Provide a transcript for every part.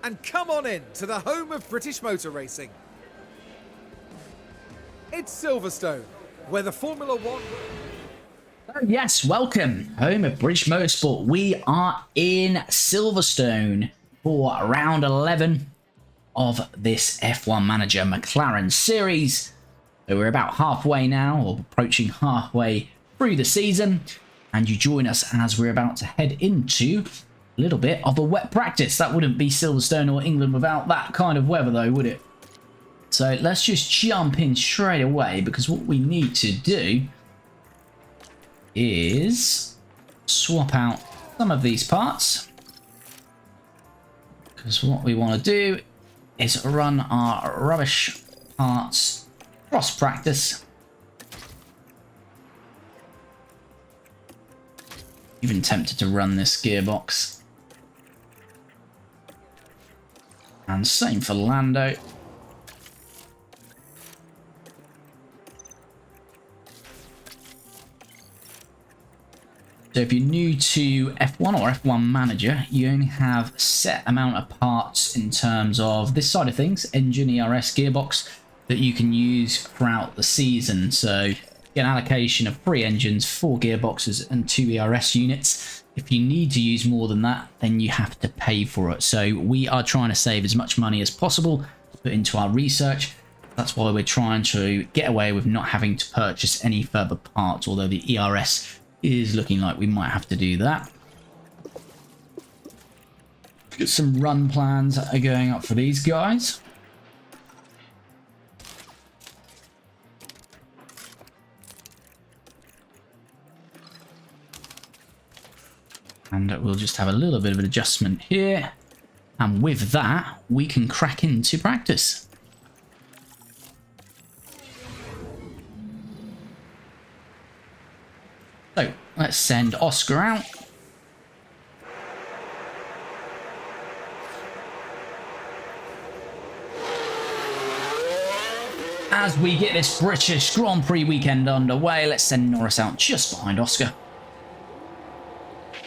and come on in to the home of British motor racing. It's Silverstone, where the Formula One... Oh, yes, welcome, home of British motorsport. We are in Silverstone for round 11 of this F1 Manager McLaren series. So we're about halfway now, or approaching halfway through the season, and you join us as we're about to head into a little bit of a wet practice. That wouldn't be Silverstone or England without that kind of weather though, would it? So let's just jump in straight away, because what we need to do is swap out some of these parts, because what we want to do is run our rubbish parts cross practice. Even tempted to run this gearbox, and same for Lando. So if you're new to F1 or F1 Manager, you only have a set amount of parts in terms of this side of things, engine, ERS, gearbox, that you can use throughout the season. So you get an allocation of 3 engines, 4 gearboxes and 2 ERS units. If you need to use more than that, then you have to pay for it. So we are trying to save as much money as possible to put into our research. That's why we're trying to get away with not having to purchase any further parts, although the ERS is looking like we might have to do that. Got some run plans that are going up for these guys. And we'll just have a little bit of an adjustment here. And with that, we can crack into practice. So let's send Oscar out. As we get this British Grand Prix weekend underway, let's send Norris out just behind Oscar.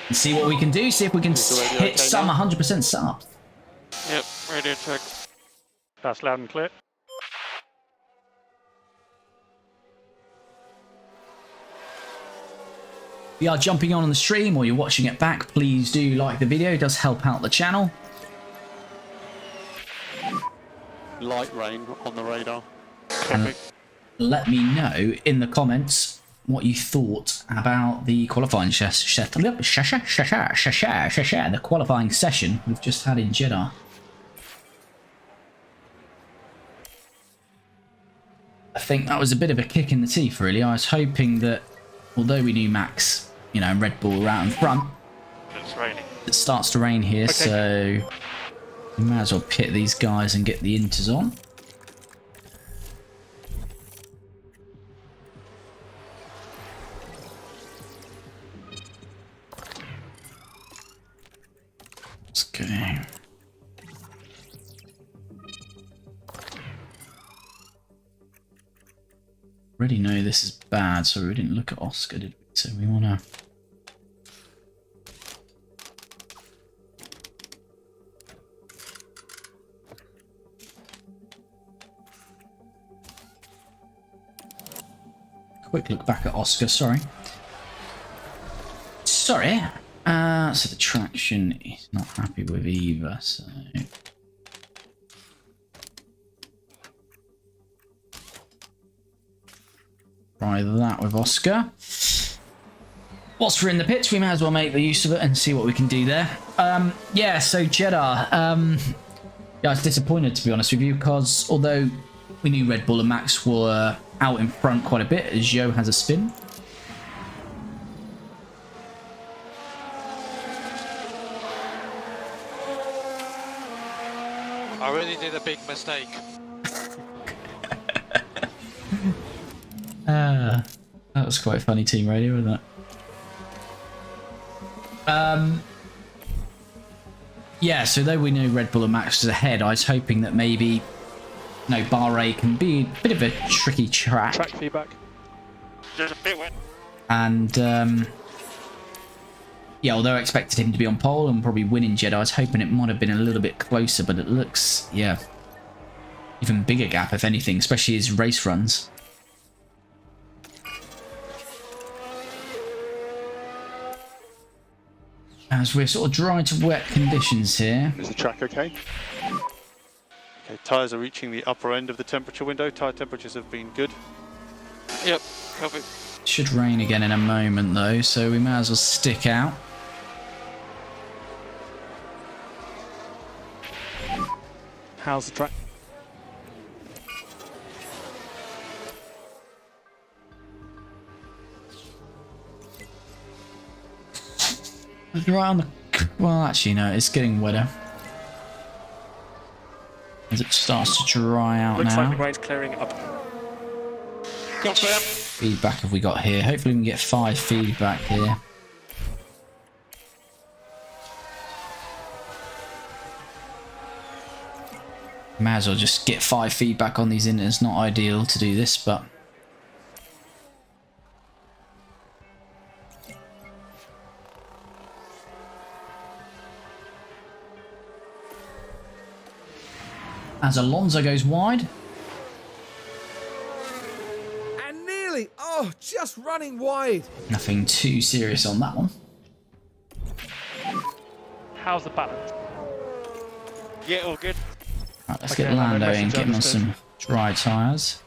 And see what we can do, see if we can hit some 100% setup. Yep, radio check. That's loud and clear. If you are jumping on the stream or you're watching it back, please do like the video. It does help out the channel. Light rain on the radar. And let me know in the comments what you thought about the qualifying the qualifying session we've just had in Jeddah. I think that was a bit of a kick in the teeth, really. I was hoping that, although we knew Max, you know, Red Bull were out in front, It's raining. it starts to rain here, so we might as well pit these guys and get the inters on. Let's go. Already know this is bad, so we didn't look at Oscar, did we? So we want to... Quick look back at Oscar, sorry. Sorry. So the traction is not happy with either, so... Try that with Oscar. Whilst we're in the pits, we may as well make the use of it and see what we can do there. Yeah, so Jeddah. Yeah, I was disappointed, to be honest with you, because although we knew Red Bull and Max were out in front quite a bit, as Joe has a spin. I really did a big mistake. That was quite funny team radio, wasn't it? Yeah, so though we knew Red Bull and Max was ahead, I was hoping that maybe, no, Bahrain can be a bit of a tricky track. Track feedback. Just a bit wet. And Yeah, although I expected him to be on pole and probably winning Jed, I was hoping it might have been a little bit closer, but it looks, yeah, even bigger gap, if anything, especially his race runs. As we're sort of dry to wet conditions here. Is the track okay? Okay, tyres are reaching the upper end of the temperature window. Tyre temperatures have been good. Yep, copy. Should rain again in a moment though, so we may as well stick out. How's the track? Right on the... Well, actually, no, it's getting wetter. As it starts to dry out Looks now. like the rain's clearing up. Confirm. Feedback have we got here? Hopefully we can get 5 feedback here. May as well just get 5 feedback on these in. It's not ideal to do this, but... As Alonso goes wide. And nearly, oh, just running wide. Nothing too serious on that one. How's the balance? Yeah, all good. Right, let's Okay, get Lando in, message get him on understood. some dry tyres.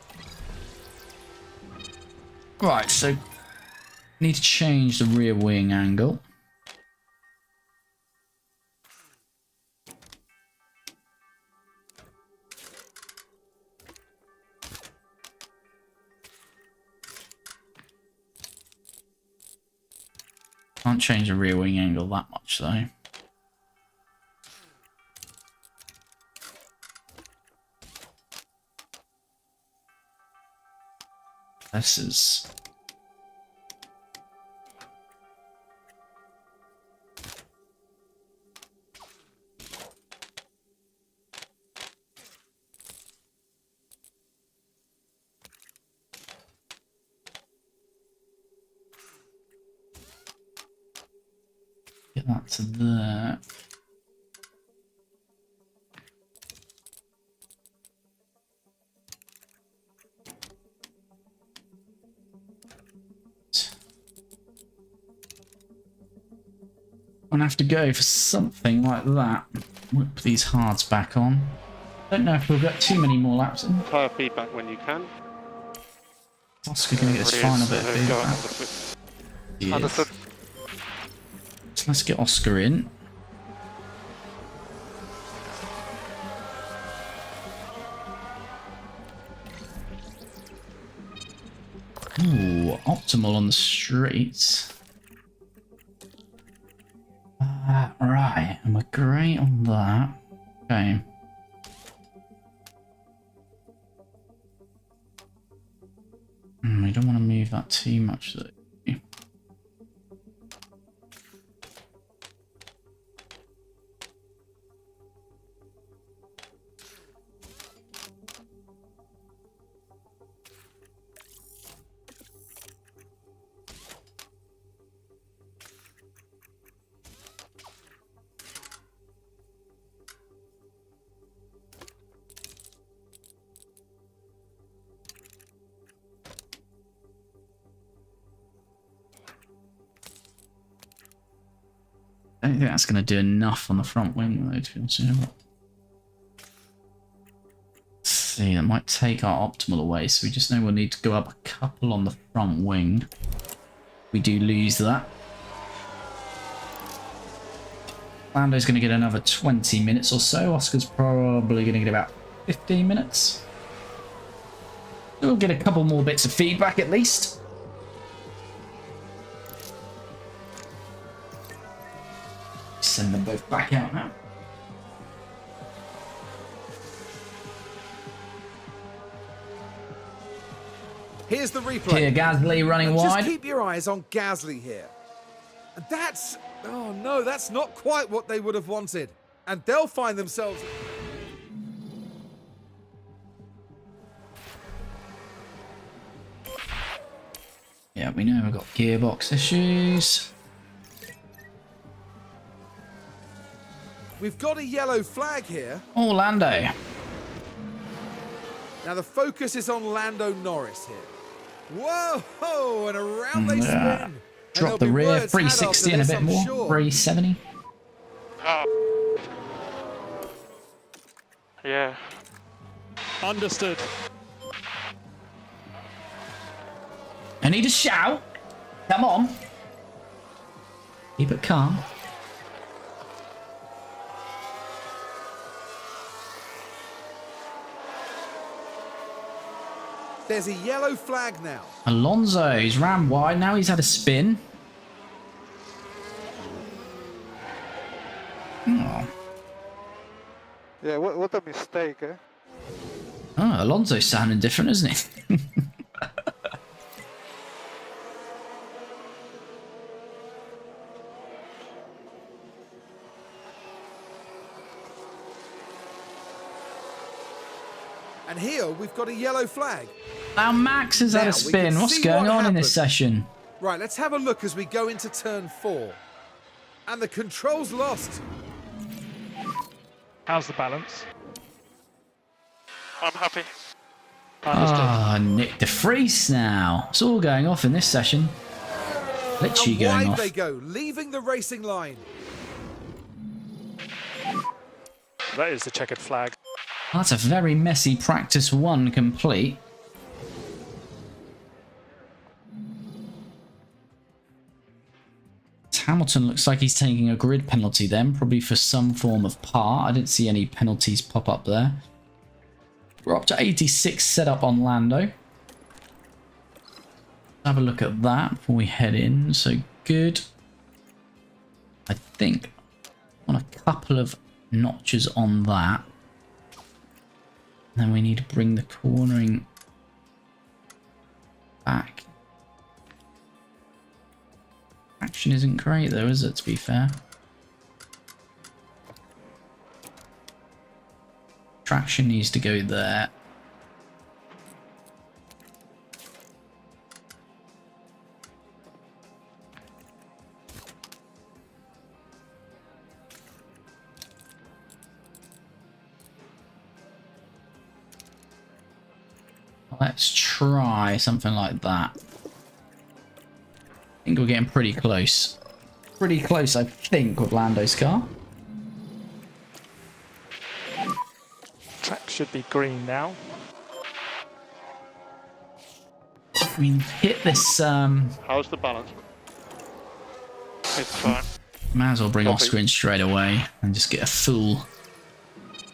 Right, so need to change the rear wing angle. Can't change the rear wing angle that much though. This is... Get that to there. I'm gonna have to go for something like that. Whip these hards back on. Don't know if we've got too many more laps in. Tyre feedback when you can. Oscar gonna get this final bit of feedback. He is. Understood. So let's get Oscar in. Ooh, optimal on the streets. Right, and we're great on that. Okay. We don't want to move that too much though. I don't think that's going to do enough on the front wing though, to be honest. Let's see, that might take our optimal away, so we just know we'll need to go up a couple on the front wing. We do lose that. Lando's going to get another 20 minutes or so. Oscar's probably going to get about 15 minutes. We'll get a couple more bits of feedback at least. Send them both back out now. Here's the replay. Here, Gasly running Just wide. keep your eyes on Gasly here. And that's... Oh no, that's not quite what they would have wanted. And they'll find themselves... Yeah, we know we've got gearbox issues. We've got a yellow flag here. Oh, Lando. Now the focus is on Lando Norris here. Whoa! And around they spin. And Drop there'll the be rear, words had 360 after and a this, bit I'm more. sure. 370. Yeah. Understood. I need a shout. Come on. Keep it calm. There's a yellow flag now. Alonso's ran wide. Now he's had a spin. Oh, Yeah, what a mistake, eh? oh Alonso's sounding different, isn't he? And here we've got a yellow flag. Now Max has had Now a we spin. can What's see going what on in this happened. session? Right, let's have a look as we go into turn 4. And the control's lost. How's the balance? I'm happy. Understood. Ah, Nick de Vries now. It's all going off in this session. Literally And going wide off. they go, leaving the racing line. That is the checkered flag. That's a very messy practice 1 complete. Hamilton looks like he's taking a grid penalty then, probably for some form of part. I didn't see any penalties pop up there. We're up to 86 set up on Lando. Have a look at that before we head in. So good. I think on a couple of notches on that. Then we need to bring the cornering back. Action isn't great though, is it, to be fair? Traction needs to go there. Let's try something like that. I think we're getting pretty close. Pretty close, I think, with Lando's car. Track should be green now. If we hit this, How's the balance? It's fine. might as well bring Copy. Oscar in straight away and just get a full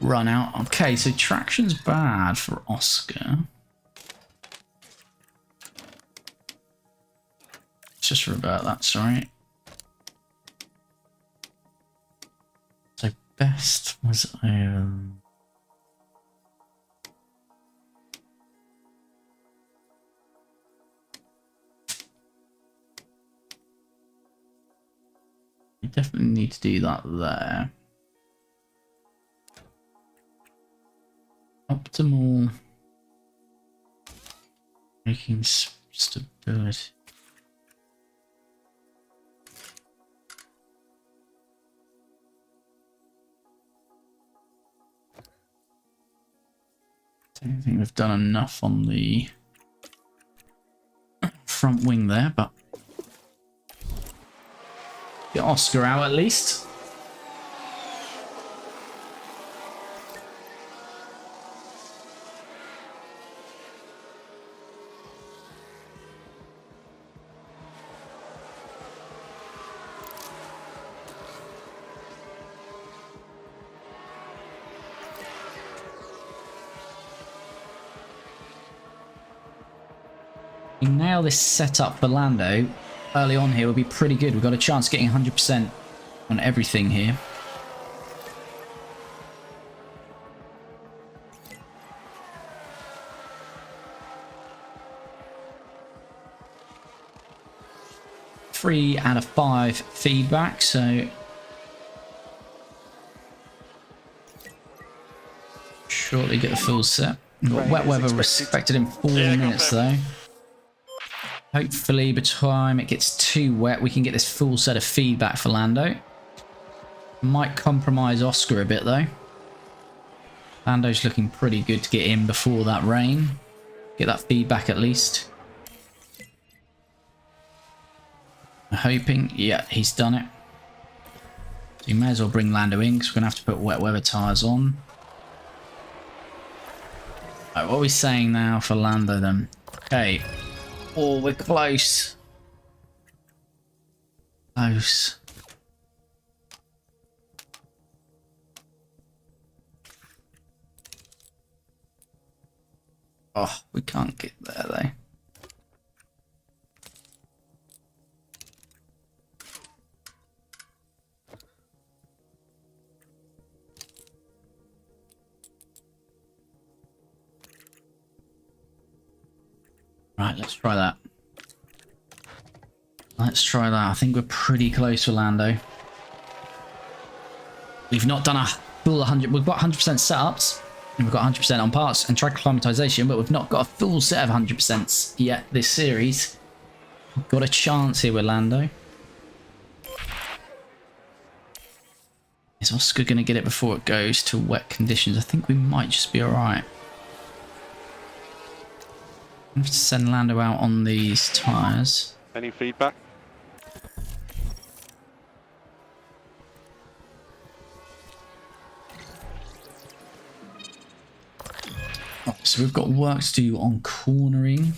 run out. Okay, so traction's bad for Oscar. Let's just revert that, sorry. So best was you definitely need to do that there. Optimal making stability. I don't think we've done enough on the front wing there, but get Oscar out at least. We nail this setup for Lando early on here will be pretty good. We've got a chance of getting 100% on everything here. Three out of 5 feedback, so shortly get the full set. We've got Rain wet is weather expected. expected in 4 Yeah, minutes though. Hopefully by the time it gets too wet we can get this full set of feedback for Lando. Might compromise Oscar a bit though. Lando's looking pretty good to get in before that rain. Get that feedback at least. I'm hoping, yeah, he's done it. So you may as well bring Lando in because we're going to have to put wet weather tyres on. Right, what are we saying now for Lando then? Okay. Oh, we're close. Close. Oh, we can't get there though. Right, let's try that. Let's try that. I think we're pretty close to Lando. We've not done a full 100. We've got 100% setups. And we've got 100% on parts and track acclimatization, but we've not got a full set of 100% yet this series. We've got a chance here with Lando. Is Oscar going to get it before it goes to wet conditions? I think we might just be alright. I'm going to send Lando out on these tyres. Any feedback? Oh, so we've got work to do on cornering.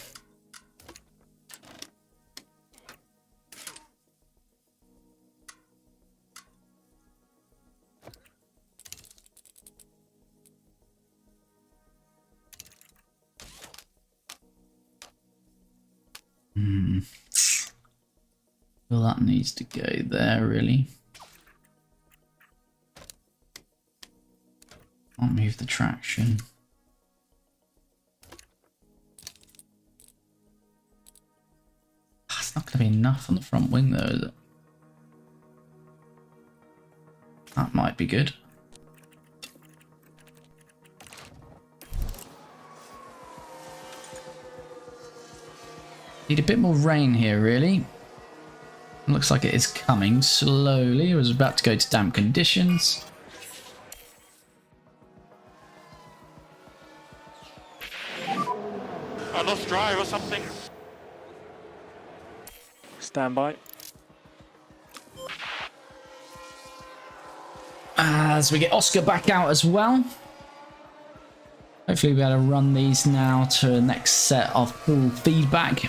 Well, that needs to go there, really. Can't move the traction. That's not going to be enough on the front wing, though, is it? That might be good. Need a bit more rain here, really. Looks like it is coming slowly. It was about to go to damp conditions. I lost drive or something. Stand by. As we get Oscar back out as well. Hopefully we'll be able to run these now to the next set of full feedback.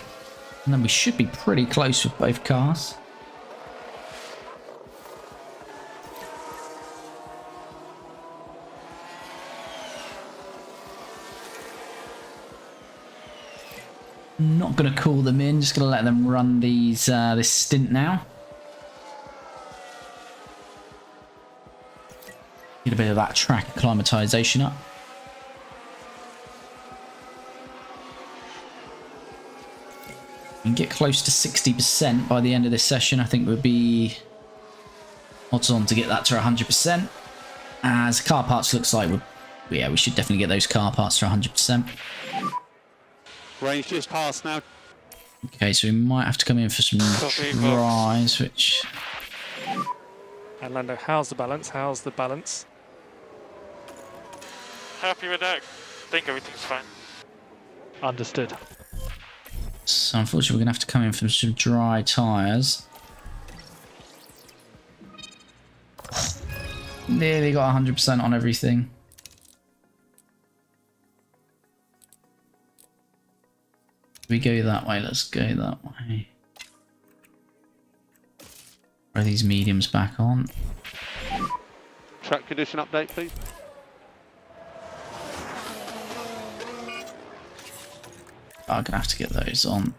And then we should be pretty close with both cars. Not going to call them in, just going to let them run these this stint now. Get a bit of that track acclimatization up. We can get close to 60% by the end of this session. I think would be odds on to get that to 100%. As car parts looks like, yeah, we should definitely get those car parts to 100%. Range just passed now. Okay, so we might have to come in for some tries, which... And Lando, how's the balance? How's the balance? Happy with that. Think everything's fine. Understood. So unfortunately we're going to have to come in for some dry tyres. Nearly got 100% on everything. We go that way, let's go that way. Are these mediums back on? Track condition update, please. I'm gonna have to get those on.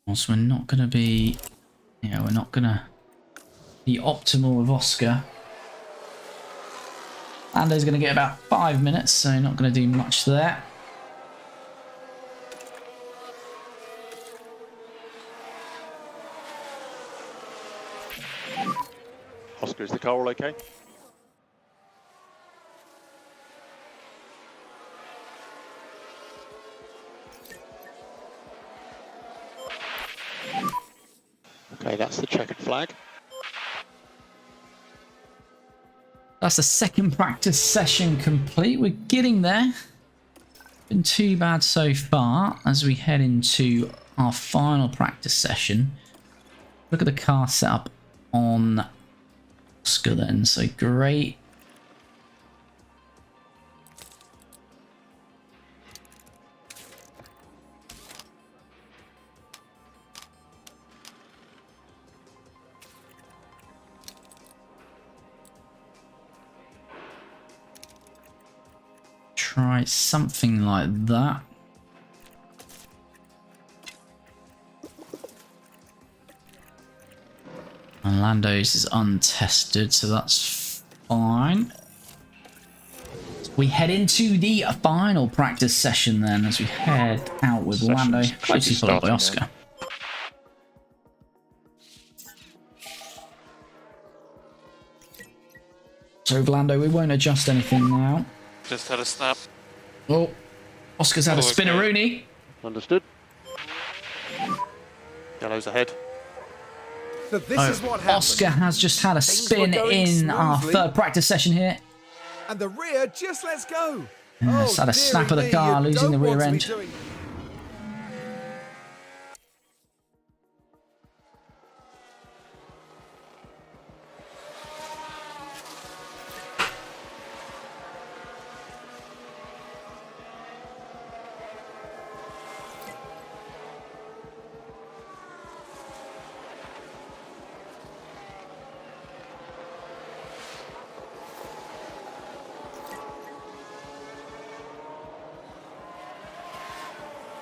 Also, we're not gonna be, yeah, we're not gonna be optimal with Oscar. Lando's gonna get about 5 minutes, so not gonna do much there. Oscar, is the car all okay? Okay, that's the checkered flag. That's the second practice session complete. We're getting there. Been too bad so far as we head into our final practice session. Look at the car setup on Oscar then. So great. Try something like that. And Lando's is untested, so that's fine. We head into the final practice session then as we head out with Lando, closely followed by Oscar. So with Lando, we won't adjust anything now. Just had a snap. Oh, Oscar's had a spinneroonie. Understood. Yellow's ahead. So this is what happened. Oscar has just had a spin in our third practice session here. And the rear just lets go. It's had a snap of the car, losing the rear end.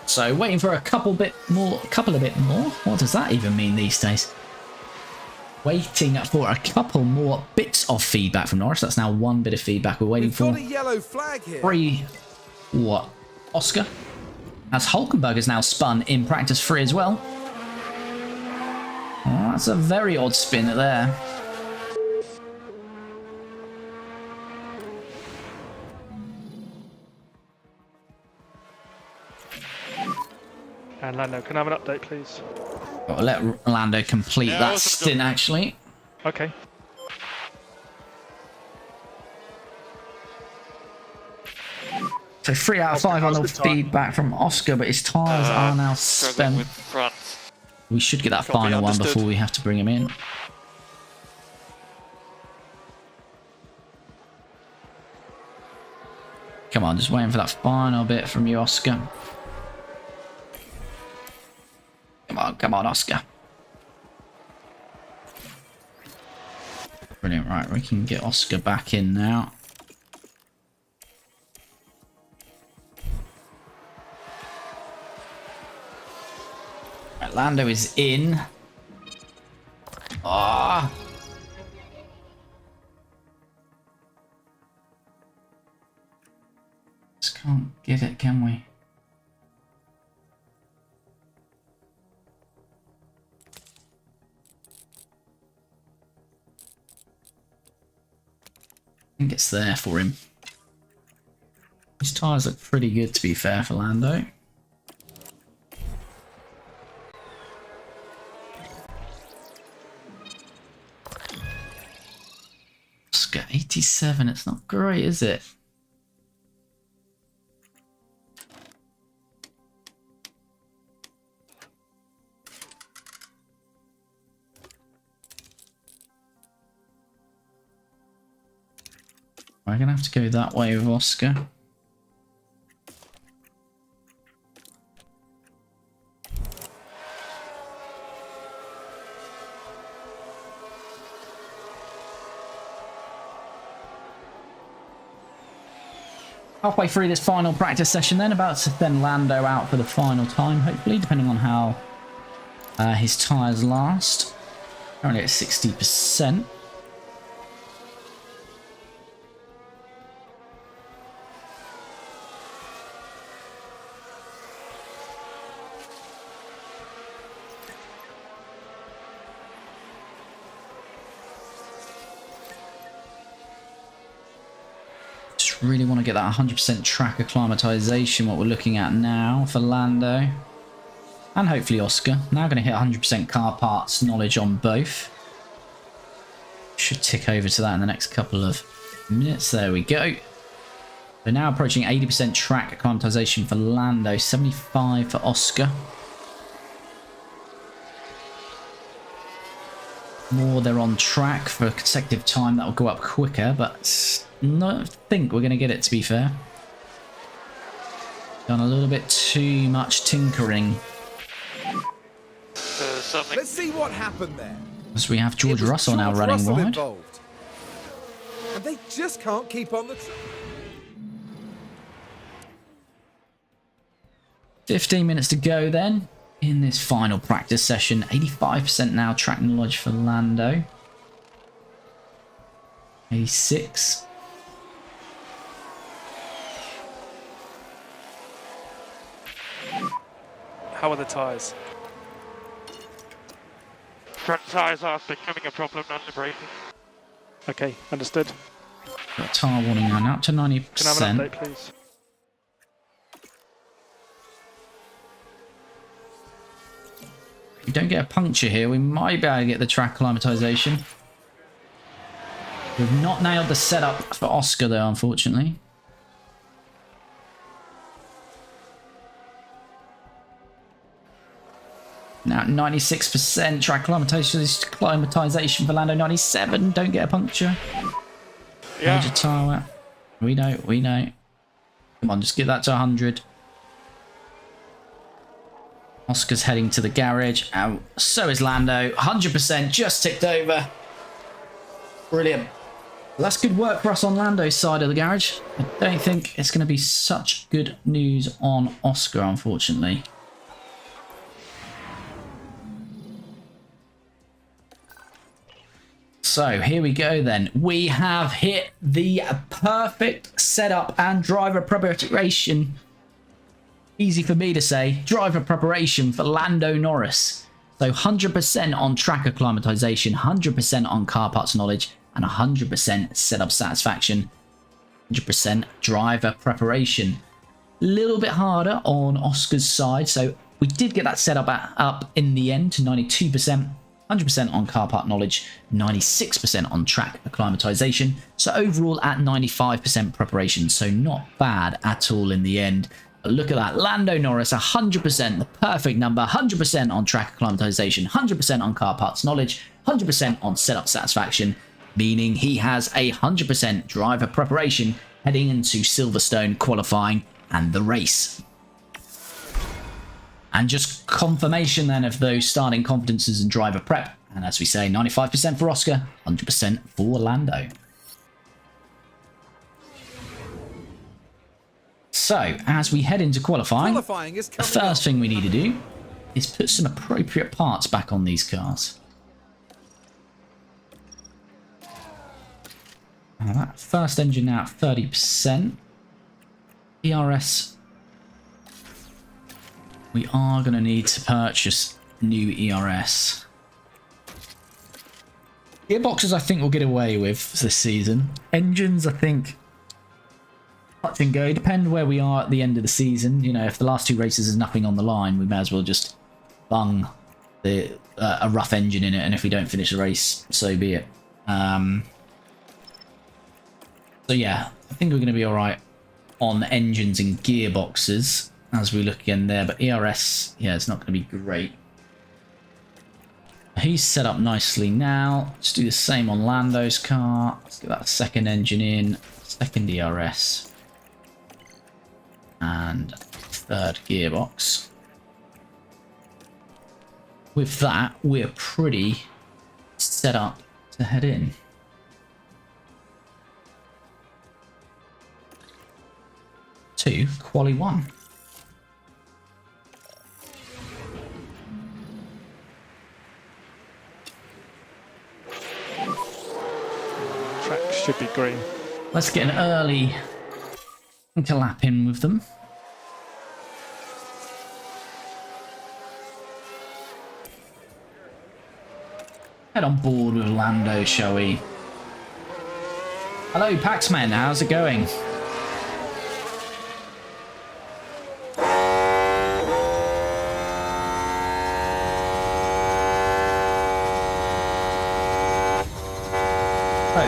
So waiting for a couple of bit more. What does that even mean these days? Waiting for a couple more bits of feedback from Norris. That's now one bit of feedback. We're waiting for a yellow flag here. 3. What? Oscar? As Hulkenberg is now spun in practice 3 as well. Oh, that's a very odd spin there. And Lando, can I have an update, please? I'll let Lando complete that stint, actually. Okay. So 3 out of 5 on the feedback from Oscar, but his tyres are now spent. With front. We should get that final one before we have to bring him in. Come on, just waiting for that final bit from you, Oscar. Come on, Oscar. Brilliant, right, we can get Oscar back in now. Right, Lando is in. Ah! Just can't get it, can we? I think it's there for him. His tyres look pretty good, to be fair, for Lando. Oscar 87, it's not great, is it? We're going to have to go that way with Oscar. Halfway through this final practice session then, about to send Lando out for the final time, hopefully, depending on how his tyres last. Currently at 60%. Just really want to get that 100% track acclimatization, what we're looking at now for Lando. And hopefully Oscar. Now going to hit 100% car parts knowledge on both. Should tick over to that in the next couple of minutes. There we go. We're now approaching 80% track acclimatization for Lando, 75 for Oscar. More they're on track for a consecutive time, that will go up quicker, but I don't think we're going to get it, to be fair. Done a little bit too much tinkering. Let's see what happened there. As we have George Russell now George running Russell wide. involved. And they just can't keep on the track. 15 minutes to go then in this final practice session. 85% now track knowledge for Lando. 86. How are the tyres? Front tyres are becoming a problem under braking. Okay, understood. Got tyre warning now, up to 90%. Can I have an update, please? If we don't get a puncture here, we might be able to get the track acclimatization. We've not nailed the setup for Oscar though, unfortunately. Now 96% track acclimatization for Lando, 97. Don't get a puncture. Yeah. Major tyre. We know. Come on, just get that to 100. Oscar's heading to the garage. So is Lando. 100% just ticked over. Brilliant. Well, that's good work for us on Lando's side of the garage. I don't think it's going to be such good news on Oscar, unfortunately. So here we go then. We have hit the perfect setup and driver preparation. Easy for me to say. Driver preparation for Lando Norris. So 100% on track acclimatization, 100% on car parts knowledge, and 100% setup satisfaction. 100% driver preparation. A little bit harder on Oscar's side. So we did get that setup up in the end to 92%. 100% on car part knowledge, 96% on track acclimatization. So overall at 95% preparation. So not bad at all in the end. But look at that. Lando Norris, 100%, the perfect number. 100% on track acclimatization, 100% on car parts knowledge, 100% on setup satisfaction. Meaning he has a 100% driver preparation heading into Silverstone qualifying and the race. And just confirmation then of those starting confidences and driver prep. And as we say, 95% for Oscar, 100% for Lando. So, as we head into qualifying Is the coming first up. thing we need to do is put some appropriate parts back on these cars. Now that first engine now at 30%. ERS. We are going to need to purchase new ERS. Gearboxes I think we'll get away with this season. Engines I think touch and go. Depend where we are at the end of the season. You know, if the last two races is nothing on the line, we may as well just bung a rough engine in it, and if we don't finish the race, so be it. So yeah, I think we're going to be alright on engines and gearboxes as we look again there, but ERS, yeah, it's not going to be great. He's set up nicely now. Let's do the same on Lando's car. Let's get that second engine in, second ERS, and third gearbox. With that, we're pretty set up to head in. To Quali 1. Track should be green. Let's get an early lap in with them. Head on board with Lando, shall we? Hello, Paxman. How's it going?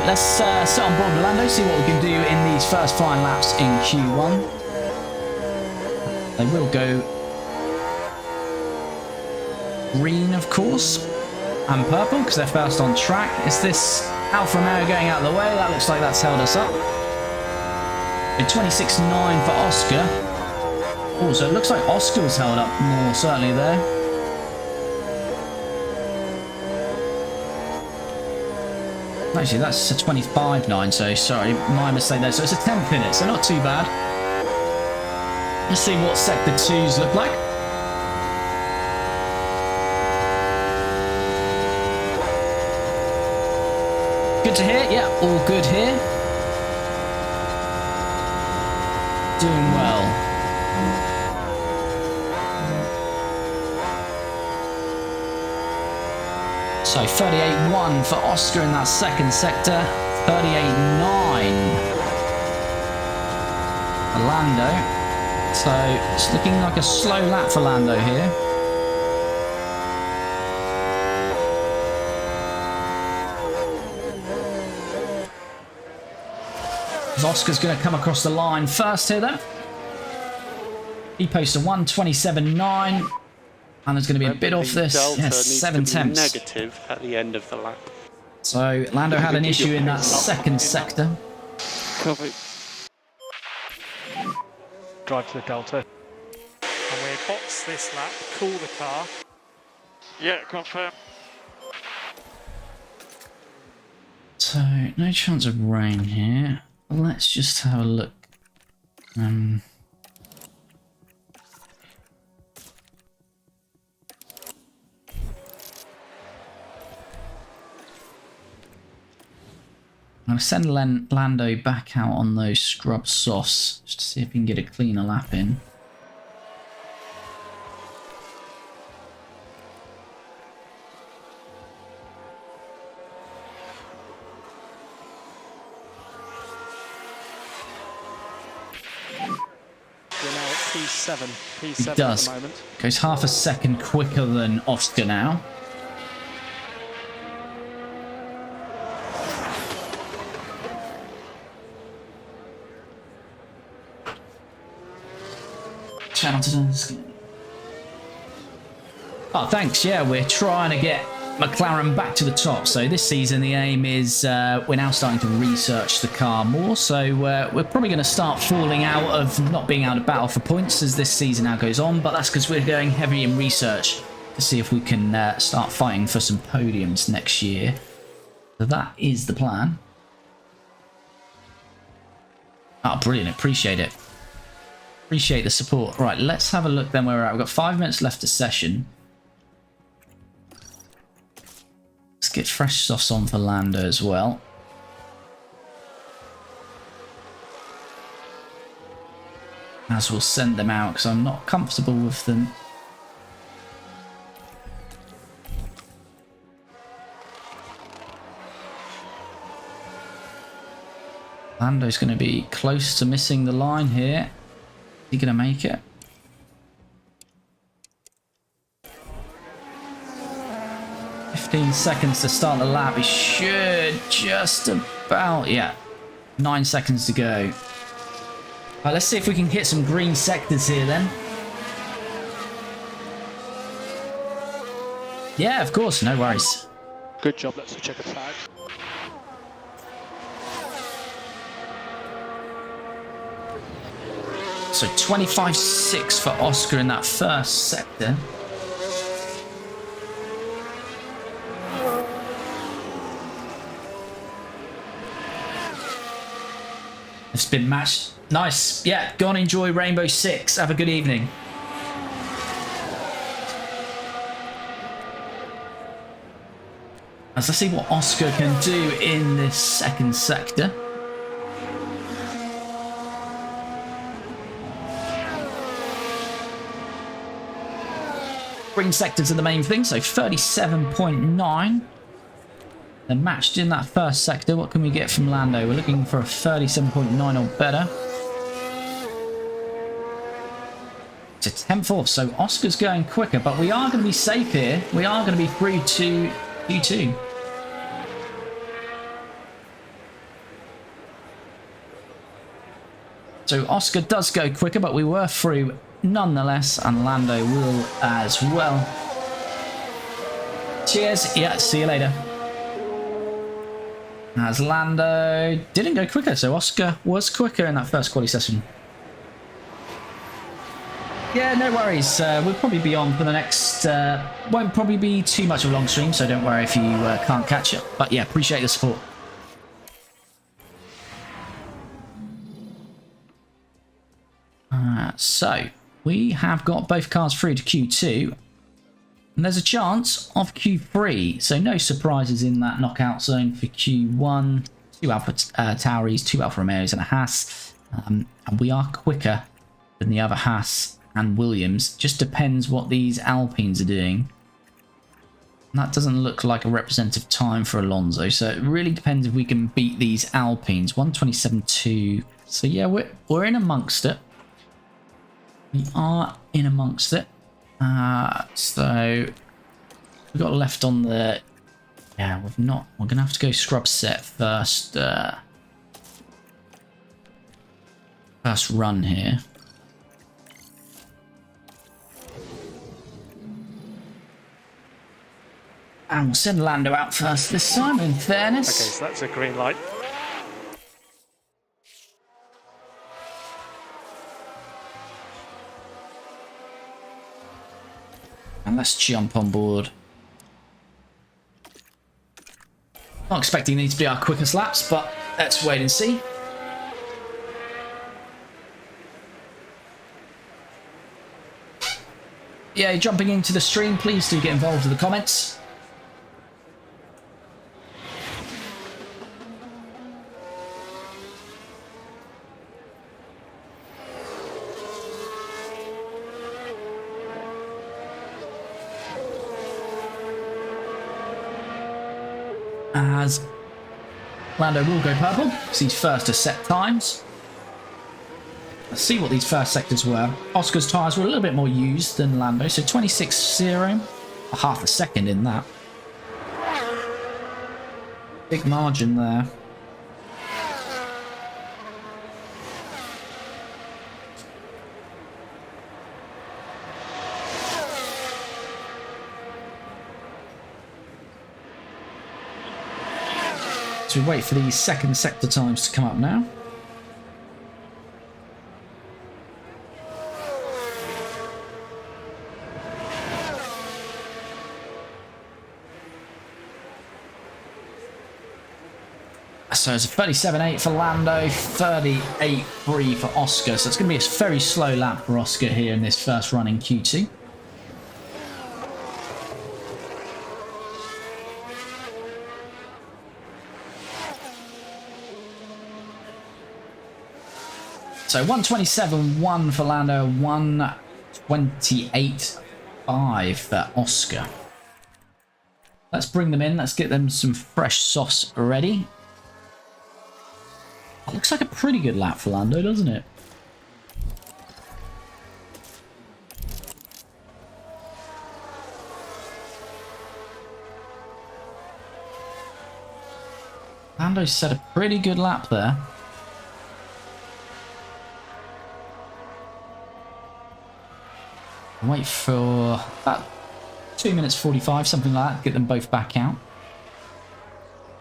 let's sit on board with Lando, see what we can do in these first 5 laps in Q1. They will go green, of course, and purple because they're first on track. Is this Alfa Romeo going out of the way? That looks like that's held us up. 26.9 for Oscar. Oh, so it looks like Oscar was held up more certainly there. Actually, that's a 25.9, so sorry, my mistake there. So it's a 10th in it, so not too bad. Let's see what Sector 2s look like. Good to hear. Yeah, all good here. Doing well. So 38.1 for Oscar in that second sector. 38.9 for Lando. So it's looking like a slow lap for Lando here. Oscar's going to come across the line first here, though. He posts a 1:27.9, and there's going to be a bit off this. Yes, 7 tenths. Negative at the end of the lap. So Lando had an issue in that second sector. Copy. Drive to the Delta. And we box this lap, cool the car. Yeah, confirm. So no chance of rain here. Let's just have a look. I'm going to send Lando back out on those scrub softs just to see if we can get a cleaner lap in. We're now at P7. P7 It does. at the moment. Goes half a second quicker than Oscar now. Oh, thanks. Yeah, we're trying to get McLaren back to the top. So this season, the aim is we're now starting to research the car more. So we're probably going to start falling out of not being able to battle for points as this season now goes on. But that's because we're going heavy in research to see if we can start fighting for some podiums next year. So that is the plan. Oh, brilliant. Appreciate it. Appreciate the support. Right, let's have a look then where we're at. We've got 5 minutes left of session. Let's get fresh softs on for Lando as well. As we'll send them out because I'm not comfortable with them. Lando's going to be close to missing the line here. Is he going to make it? $15 seconds to start the lap. He should just about, yeah. 9 seconds to go. Right, let's see if we can hit some green sectors here then. Yeah, of course, no worries. Good job, let's check a flag. So 25.6 for Oscar in that first sector. It's been matched. Nice. Yeah, go and enjoy Rainbow Six. Have a good evening. Let's see what Oscar can do in this second sector. Green sectors are the main thing, so 37.9. They're matched in that first sector. What can we get from Lando? We're looking for a 37.9 or better. It's a 10th off, so Oscar's going quicker, but we are going to be safe here. We are going to be through to Q2. So Oscar does go quicker, but we were through nonetheless, and Lando will as well. Cheers. Yeah, see you later. As Lando didn't go quicker, so Oscar was quicker in that first quali session. Yeah, no worries. We'll probably be on for the next... won't probably be too much of a long stream, so don't worry if you can't catch it. But yeah, appreciate the support. So, we have got both cars through to Q2. And there's a chance of Q3. So no surprises in that knockout zone for Q1. 2 Alpha Tauris, 2 Alfa Romeos and a Haas. And we are quicker than the other Haas and Williams. Just depends what these Alpines are doing. And that doesn't look like a representative time for Alonso. So it really depends if we can beat these Alpines. 127.2. So yeah, we're in amongst it. We are in amongst it. So we've got left on the... Yeah, we've not... We're going to have to go scrub set first. First run here. And we'll send Lando out first this time, in fairness. Okay, so that's a green light. And let's jump on board. Not expecting these to be our quickest laps, but let's wait and see. Yeah, jumping into the stream, please do get involved with the comments. As Lando will go purple, because he's first to set times. Let's see what these first sectors were. Oscar's tyres were a little bit more used than Lando, so 26.0, half a second in that. Big margin there. So we wait for these second sector times to come up now. So it's a 37.8 for Lando, 38.3 for Oscar. So it's going to be a very slow lap for Oscar here in this first run in Q2. So 127.1 for Lando, 128.5 for Oscar. Let's bring them in. Let's get them some fresh sauce ready. It looks like a pretty good lap for Lando, doesn't it? Lando set a pretty good lap there. Wait for about 2 minutes 45, something like that. Get them both back out.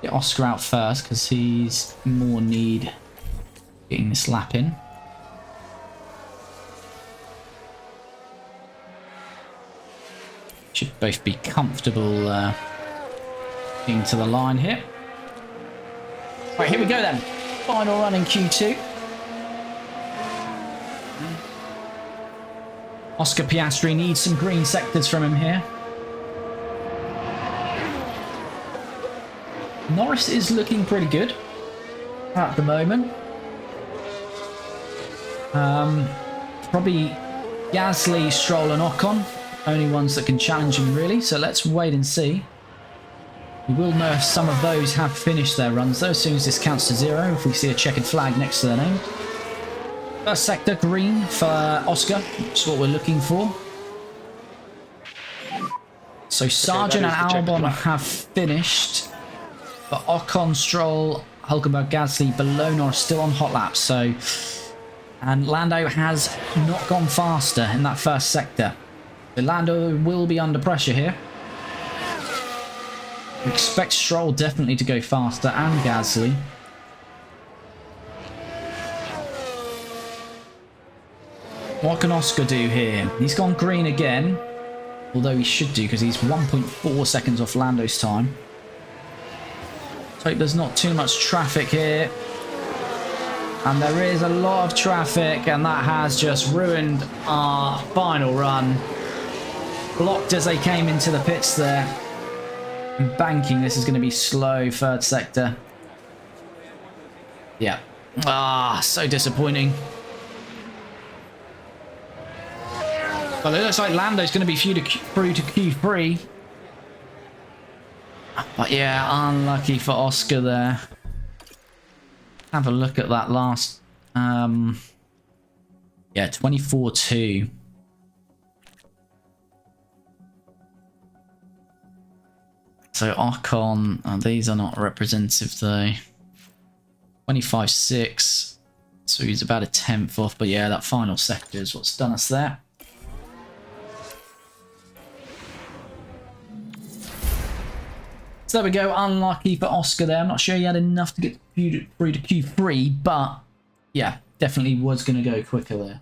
Get Oscar out first because he's more need getting this lap in. Should both be comfortable getting to the line here. Right, here we go then. Final run in Q2. Oscar Piastri needs some green sectors from him here. Norris is looking pretty good at the moment. Probably Gasly, Stroll and Ocon. Only ones that can challenge him really. So let's wait and see. We will know if some of those have finished their runs though as soon as this counts to 0. If we see a checkered flag next to their name. First sector, green for Oscar, which is what we're looking for. So Sargent and Albon have finished, but Ocon, Stroll, Hulkenberg, Gasly, below Norris still on hot laps. So And Lando has not gone faster in that first sector. So Lando will be under pressure here. We expect Stroll definitely to go faster, and Gasly. What can Oscar do here? He's gone green again. Although he should do, because he's 1.4 seconds off Lando's time. So there's not too much traffic here. And there is a lot of traffic, and that has just ruined our final run. Blocked as they came into the pits there. And banking, this is going to be slow, third sector. Yeah. Ah, so disappointing. But it looks like Lando's going to be through to Q3. But yeah, unlucky for Oscar there. Have a look at that last... yeah, 24-2. So Ocon, these are not representative though. 25-6. So he's about a 10th off. But yeah, that final sector is what's done us there. So there we go, unlucky for Oscar there. I'm not sure he had enough to get through to Q3, but yeah, definitely was going to go quicker there.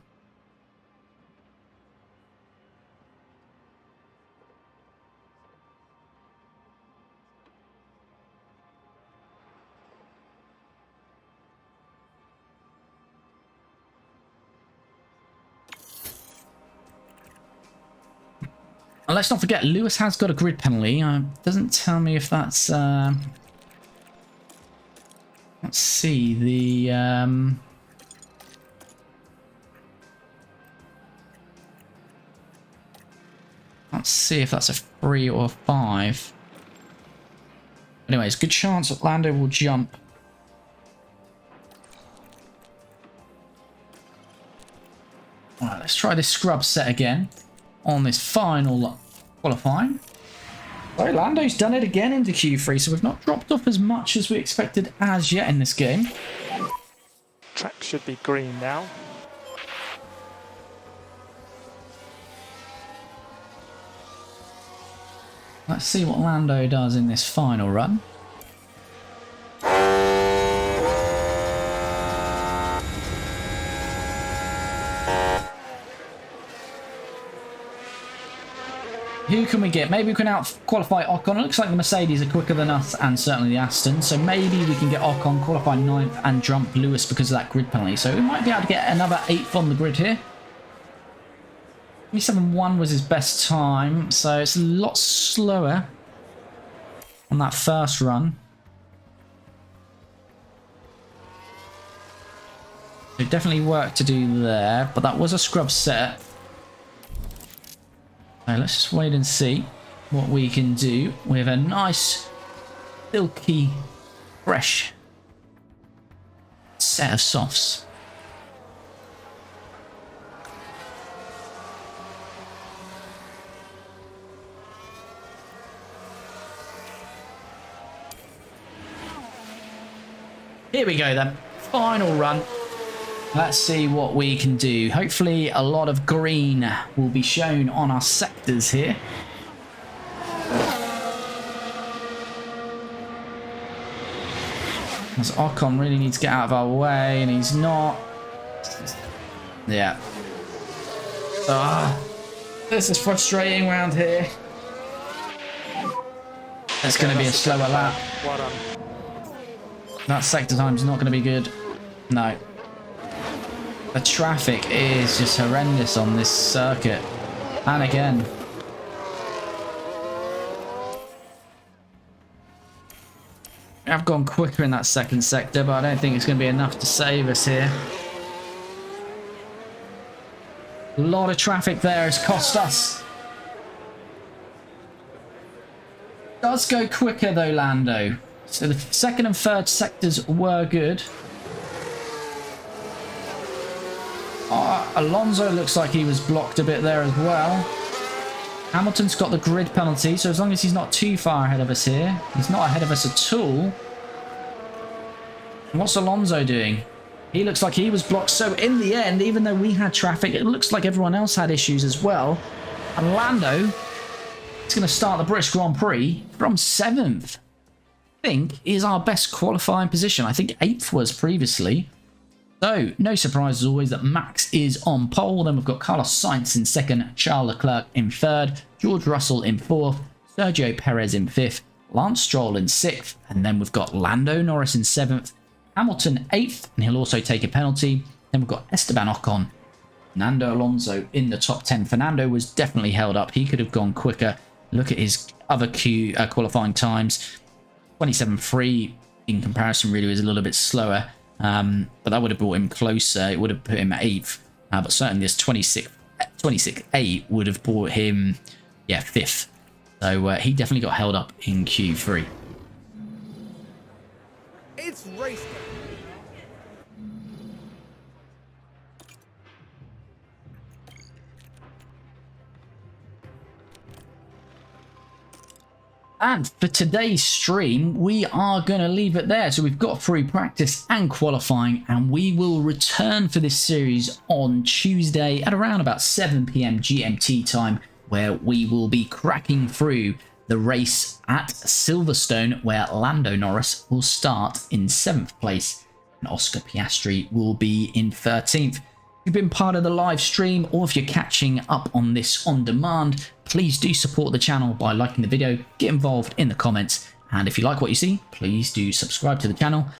And let's not forget, Lewis has got a grid penalty. Doesn't tell me if that's... let's see, the... let's see if that's a 3 or a 5. Anyways, good chance that Lando will jump. Alright, let's try this scrub set again on this final qualifying. So Lando's done it again into Q3, so we've not dropped off as much as we expected as yet in this game. Track should be green now. Let's see what Lando does in this final run. Who can we get? Maybe we can out-qualify Ocon. It looks like the Mercedes are quicker than us, and certainly the Aston. So maybe we can get Ocon, qualify 9th, and jump Lewis because of that grid penalty. So we might be able to get another 8th on the grid here. 27.1 was his best time, so it's a lot slower on that first run. So definitely work to do there, but that was a scrub set. So let's just wait and see what we can do with a nice, silky, fresh set of softs. Here we go then, final run. Let's see what we can do. Hopefully a lot of green will be shown on our sectors here. As Ocon really needs to get out of our way, and he's not. Yeah. This is frustrating around here. It's going to be a slower lap. Well done. That sector time is not going to be good. No. The traffic is just horrendous on this circuit. And again. I've gone quicker in that second sector, but I don't think it's going to be enough to save us here. A lot of traffic there has cost us. Does go quicker though, Lando. So the second and third sectors were good. Alonso looks like he was blocked a bit there as well. Hamilton's got the grid penalty, so as long as he's not too far ahead of us here, he's not ahead of us at all. And what's Alonso doing? He looks like he was blocked. So in the end, even though we had traffic, it looks like everyone else had issues as well. And Lando is going to start the British Grand Prix from 7th. I think is our best qualifying position. I think 8th was previously. So no surprise as always that Max is on pole. Then we've got Carlos Sainz in 2nd, Charles Leclerc in 3rd, George Russell in 4th, Sergio Perez in 5th, Lance Stroll in 6th, and then we've got Lando Norris in 7th, Hamilton 8th, and he'll also take a penalty. Then we've got Esteban Ocon, Fernando Alonso in the top 10. Fernando was definitely held up. He could have gone quicker. Look at his other qualifying times. 27.3 in comparison really was a little bit slower, but that would have brought him closer. It would have put him at 8th, but certainly this 26.8 would have brought him, yeah, 5th. So he definitely got held up in Q3. It's race day. And for today's stream, we are going to leave it there. So we've got through practice and qualifying, and we will return for this series on Tuesday at around about 7 PM GMT time, where we will be cracking through the race at Silverstone, where Lando Norris will start in 7th place and Oscar Piastri will be in 13th. If you've been part of the live stream, or if you're catching up on this on demand, please do support the channel by liking the video, get involved in the comments, and if you like what you see, please do subscribe to the channel